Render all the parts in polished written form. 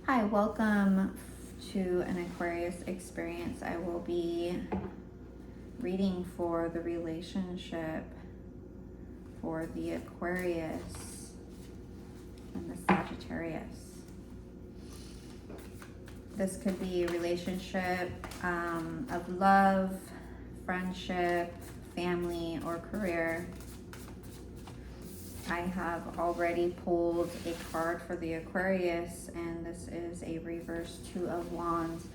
Hi, welcome to an Aquarius experience. I will be reading for the relationship for the Aquarius and the Sagittarius. This could be a relationship of love, friendship, family, or career. I have already pulled a card for the Aquarius, and this is a reverse Two of Wands,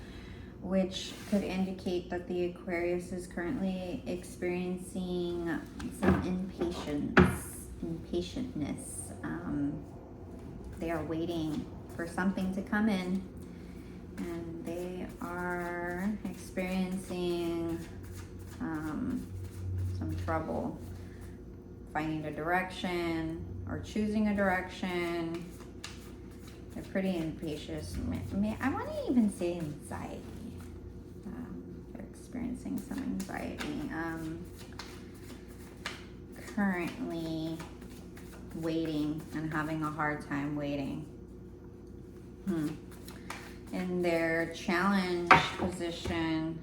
which could indicate that the Aquarius is currently experiencing some impatientness. They are waiting for something to come in, and they are experiencing some trouble finding a direction or choosing a direction. They're pretty impatient. I want to even say anxiety. They're experiencing some anxiety. Currently waiting and having a hard time waiting. In their challenge position,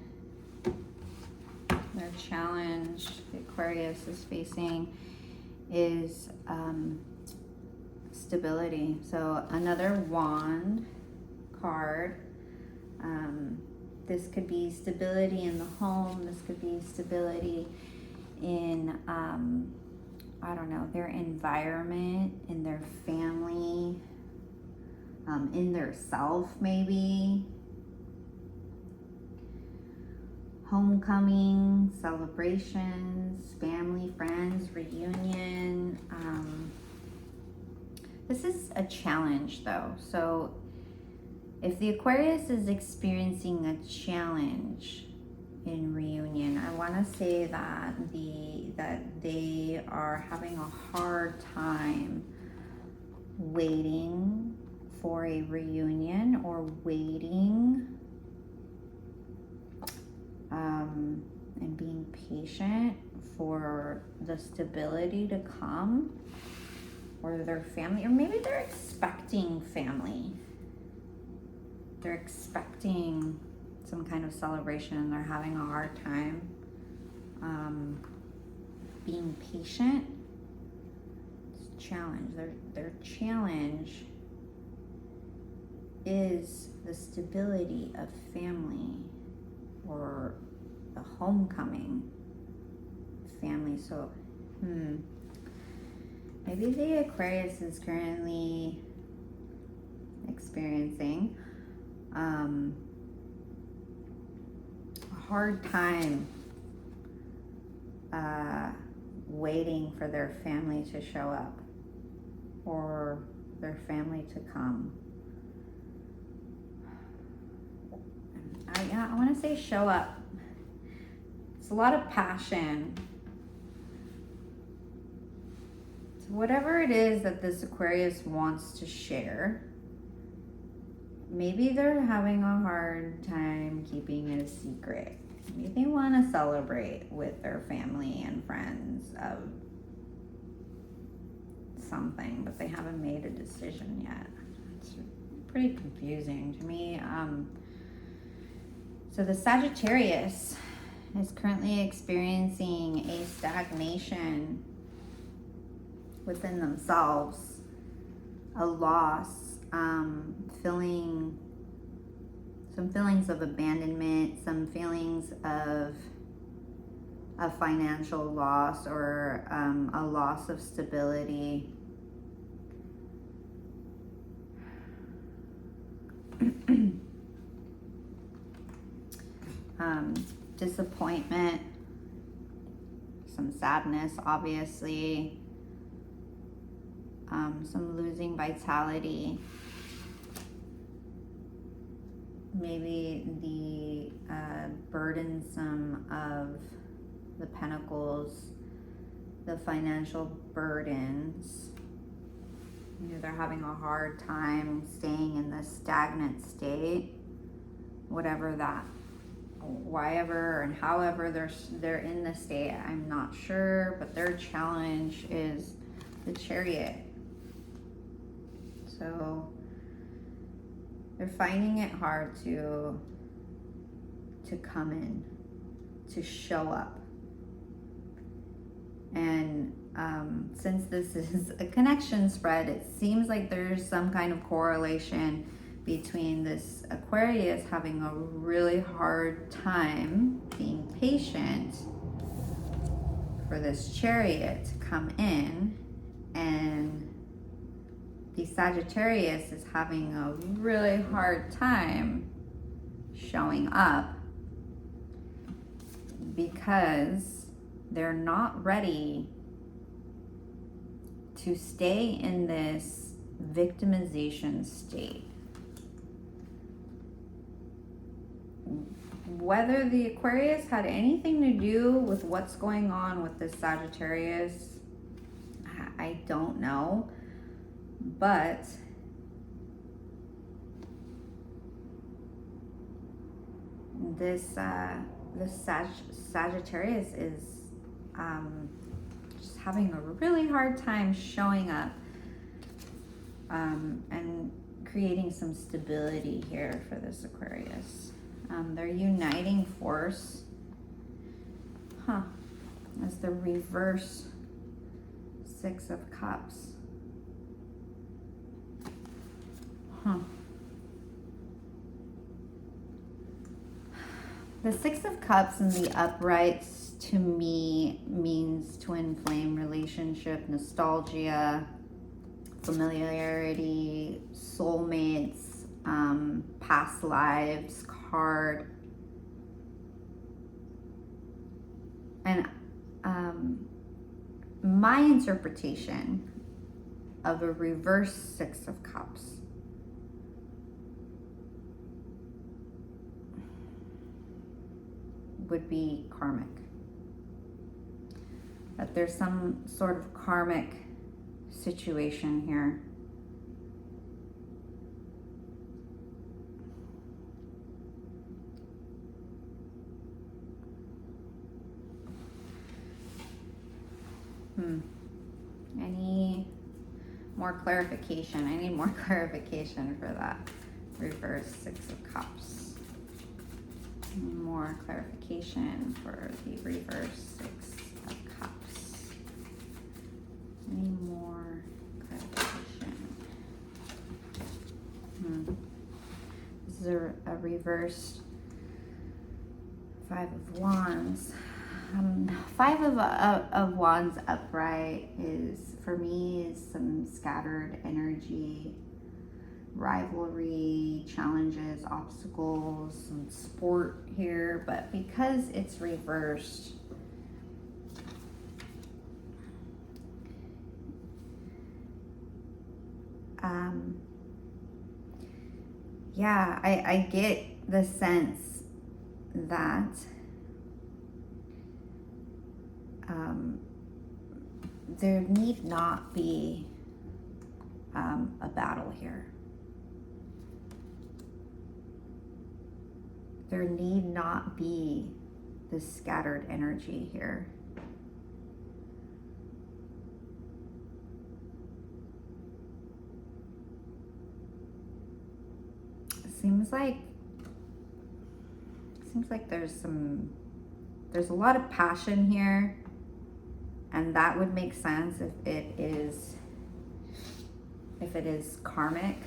their challenge the Aquarius is facing is stability. So another wand card. This could be stability in the home. This could be stability in, I don't know, their environment, in their family, in their self maybe. Homecoming, celebrations, family, friends, reunion. This is a challenge though. So if the Aquarius is experiencing a challenge in reunion, I want to say that they are having a hard time waiting for a reunion or waiting and being patient for the stability to come, or their family, or maybe they're expecting family. They're expecting some kind of celebration and they're having a hard time being patient. It's a challenge. Their challenge is the stability of family or the homecoming family. So maybe the Aquarius is currently experiencing a hard time waiting for their family to show up or their family to come. I want to say show up. It's a lot of passion. So whatever it is that this Aquarius wants to share, maybe they're having a hard time keeping it a secret. Maybe they want to celebrate with their family and friends of something, but they haven't made a decision yet. It's pretty confusing to me. So the Sagittarius is currently experiencing a stagnation within themselves, a loss, feeling some feelings of abandonment, some feelings of a financial loss or a loss of stability. Disappointment, some sadness, obviously, some losing vitality, maybe the burdensome of the pentacles, the financial burdens. They're having a hard time staying in this stagnant state, whatever that, whyever and however they're in the state, I'm not sure, but their challenge is the Chariot. So They're finding it hard to come in, to show up. And since this is a connection spread, it seems like there's some kind of correlation between this Aquarius having a really hard time being patient for this Chariot to come in, and the Sagittarius is having a really hard time showing up because they're not ready to stay in this victimization state. Whether the Aquarius had anything to do with what's going on with this Sagittarius, I don't know. But this Sagittarius is just having a really hard time showing up and creating some stability here for this Aquarius. Their uniting force, as the reverse Six of Cups. The Six of Cups in the uprights to me means twin flame relationship, nostalgia, familiarity, soulmates, past lives card. And my interpretation of a reverse Six of Cups would be karmic. That there's some sort of karmic situation here. Any more clarification? I need more clarification for that reverse Six of Cups. More clarification for the reverse Six of Cups. Any more clarification? This is a reverse Five of Wands. Five of Wands upright is, for me, is some scattered energy, rivalry, challenges, obstacles, some sport here, but because it's reversed, yeah, I get the sense that there need not be a battle here. There need not be this scattered energy here. Seems like there's a lot of passion here, and that would make sense if it is karmic.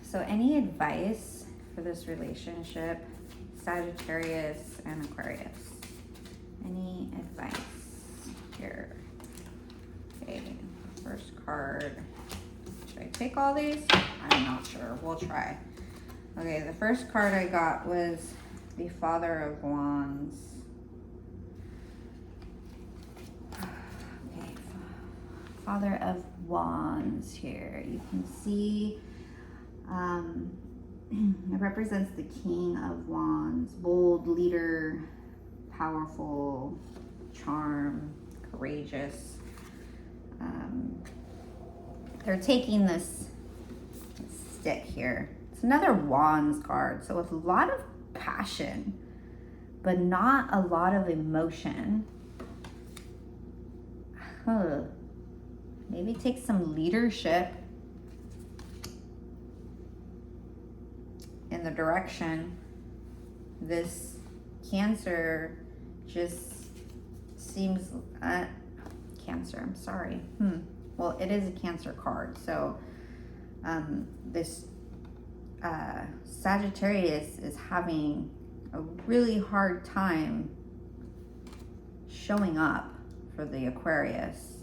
So any advice for this relationship, Sagittarius and Aquarius? Any advice here? Okay, first card. Should I take all these? I'm not sure. We'll try. Okay, the first card I got was the Father of Wands. Okay, Father of Wands here. You can see it represents the King of Wands. Bold, leader, powerful, charm, courageous. They're taking this stick here. It's another Wands card, so with a lot of passion, but not a lot of emotion. Maybe take some leadership in the direction this Cancer just seems, Cancer, I'm sorry. Well, it is a Cancer card. So this Sagittarius is having a really hard time showing up for the Aquarius.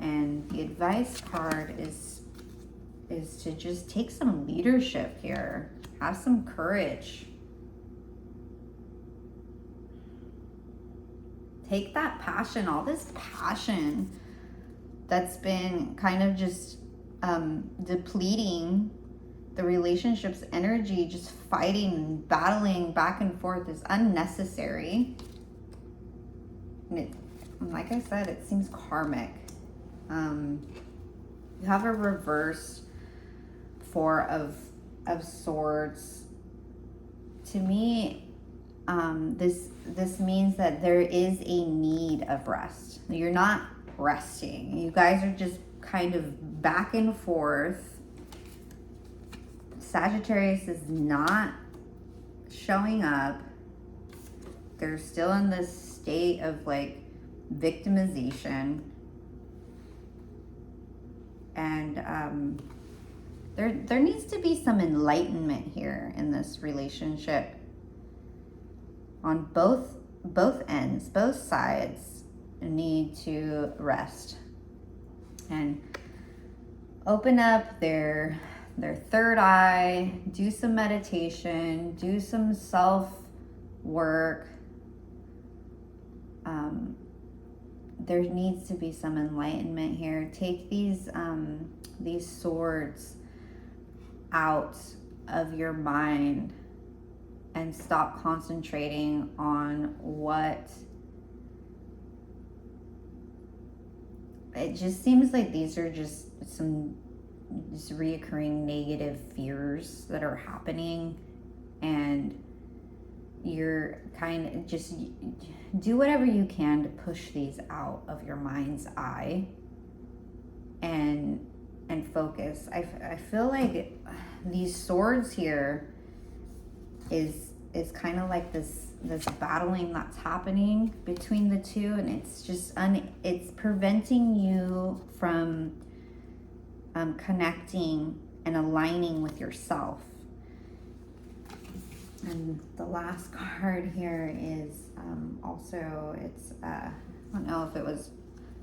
And the advice card is to just take some leadership here. Have some courage. Take that passion, all this passion that's been kind of just depleting the relationship's energy, just fighting, battling back and forth is unnecessary. And like I said, it seems karmic. You have a reverse Four of Swords. To me, this means that there is a need of rest. You're not resting. You guys are just kind of back and forth. Sagittarius is not showing up. They're still in this state of like victimization. And there needs to be some enlightenment here in this relationship on both ends. Both sides need to rest and open up their third eye, do some meditation, do some self work. There needs to be some enlightenment here. Take these swords out of your mind and stop concentrating on what it just seems like these are just some reoccurring negative fears that are happening, and you're kind of just do whatever you can to push these out of your mind's eye and focus. I feel like these swords here is kind of like this battling that's happening between the two, and it's just it's preventing you from connecting and aligning with yourself. And the last card here is also, it's I don't know if it was,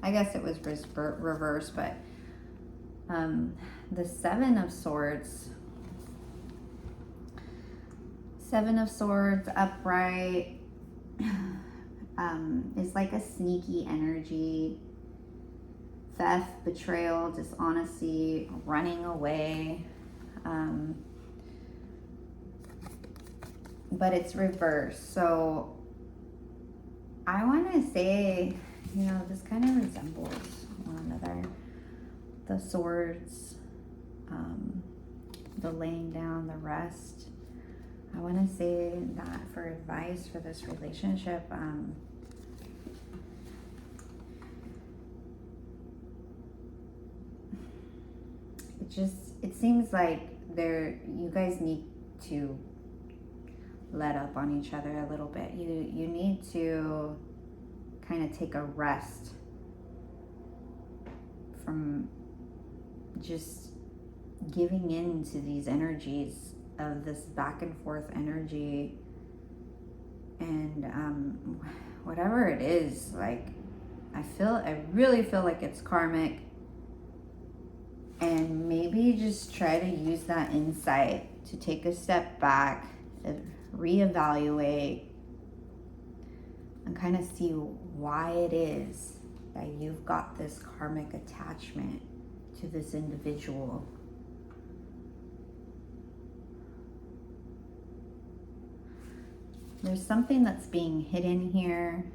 I guess it was reverse, but the Seven of Swords. Seven of Swords upright is like a sneaky energy. Theft, betrayal, dishonesty, running away. But it's reversed. So I want to say, this kind of resembles one another. The swords, the laying down, the rest. I want to say that for advice for this relationship, it seems like you guys need to let up on each other a little bit. You need to kind of take a rest from just giving in to these energies of this back and forth energy, and whatever it is, like I really feel like it's karmic, and maybe just try to use that insight to take a step back, reevaluate, and kind of see why it is that you've got this karmic attachment to this individual. There's something that's being hidden here.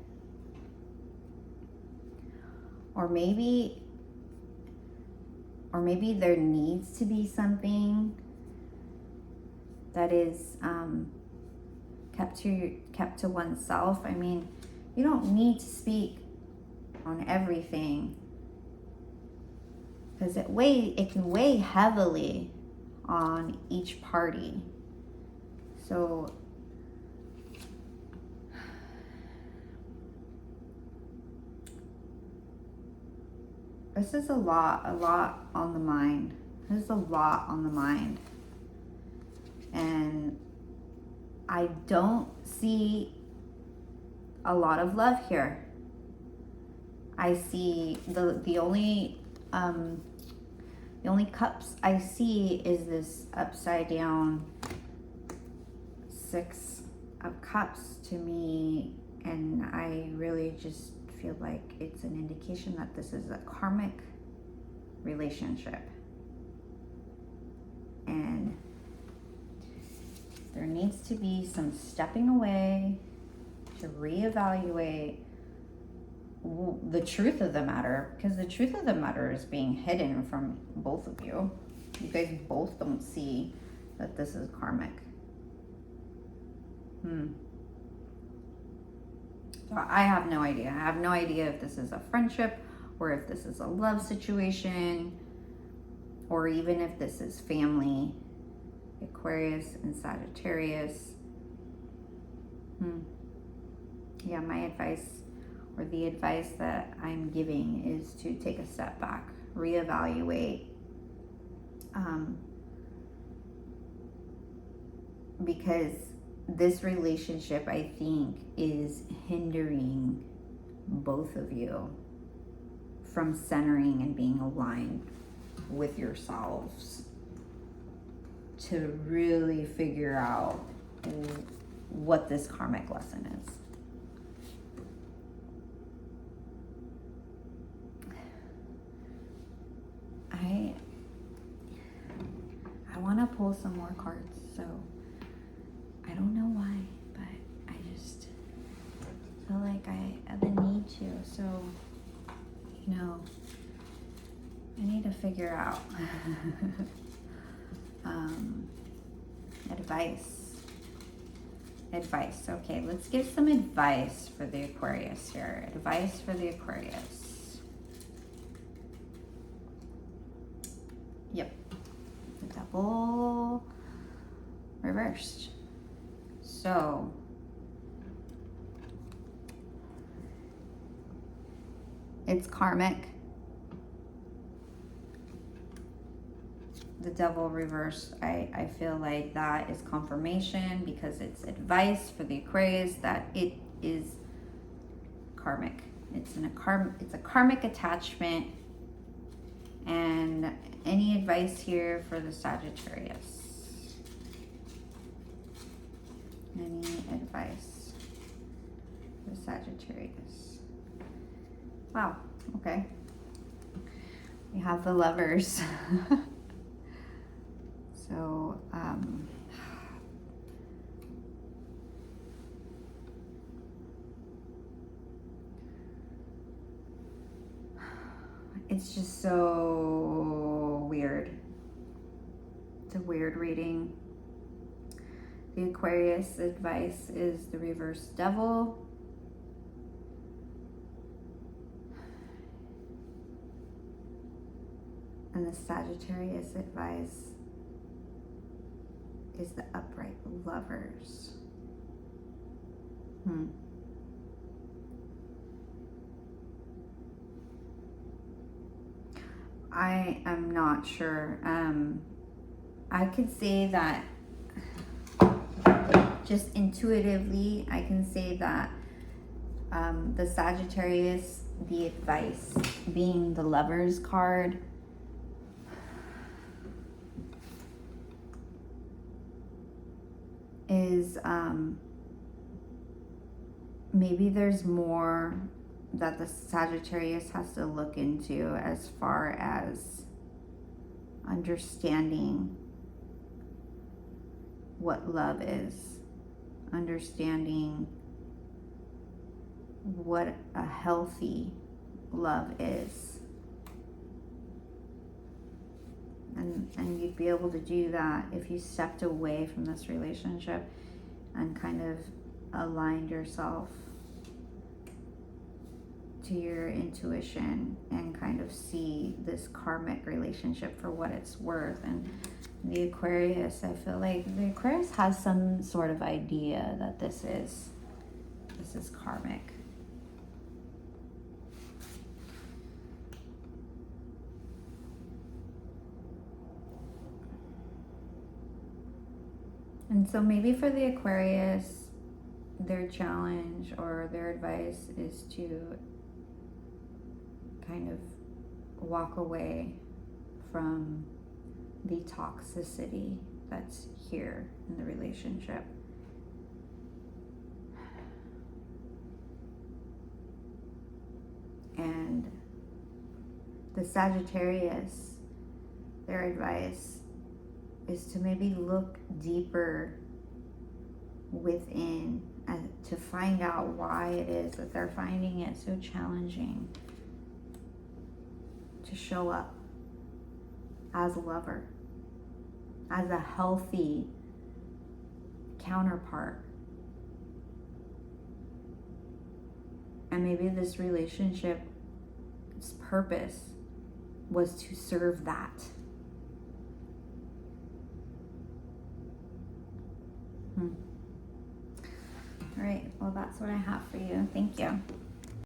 Or maybe there needs to be something that is kept to oneself. I mean, you don't need to speak on everything, because it can weigh heavily on each party. So this is a lot on the mind. This is a lot on the mind. And I don't see a lot of love here. I see the only cups I see is this upside down 6 of Cups to me, and I really just feel like it's an indication that this is a karmic relationship, and there needs to be some stepping away to reevaluate the truth of the matter, because the truth of the matter is being hidden from both of you. You guys both don't see that this is karmic. So I have no idea. I have no idea if this is a friendship or if this is a love situation or even if this is family. Aquarius and Sagittarius. Yeah, my advice, or the advice that I'm giving, is to take a step back, reevaluate, because this relationship, I think, is hindering both of you from centering and being aligned with yourselves to really figure out what this karmic lesson is. I want to pull some more cards, so I don't know why, but I just feel like I have the need to. So, you know, I need to figure out advice. Okay, let's give some advice for the Aquarius here. Advice for the Aquarius. Yep, the Devil reversed. So it's karmic. The Devil reversed, I feel like that is confirmation, because it's advice for the Aquarius that it is karmic. It's a karmic attachment. And any advice here for the Sagittarius? Any advice for Sagittarius? Wow, okay. We have the Lovers. So, it's just so weird. It's a weird reading. The Aquarius advice is the reverse Devil. And the Sagittarius advice is the upright Lovers. I am not sure. I could say that just intuitively, I can say that the Sagittarius, the advice being the Lovers card, is maybe there's more that the Sagittarius has to look into as far as understanding what love is, understanding what a healthy love is. And you'd be able to do that if you stepped away from this relationship and kind of aligned yourself to your intuition and kind of see this karmic relationship for what it's worth, and The Aquarius, I feel like the Aquarius has some sort of idea that this is karmic. And so maybe for the Aquarius, their challenge or their advice is to kind of walk away from the toxicity that's here in the relationship. And the Sagittarius, their advice is to maybe look deeper within to find out why it is that they're finding it so challenging to show up as a lover, as a healthy counterpart. And maybe this relationship's purpose was to serve that. All right, well, that's what I have for you. Thank you.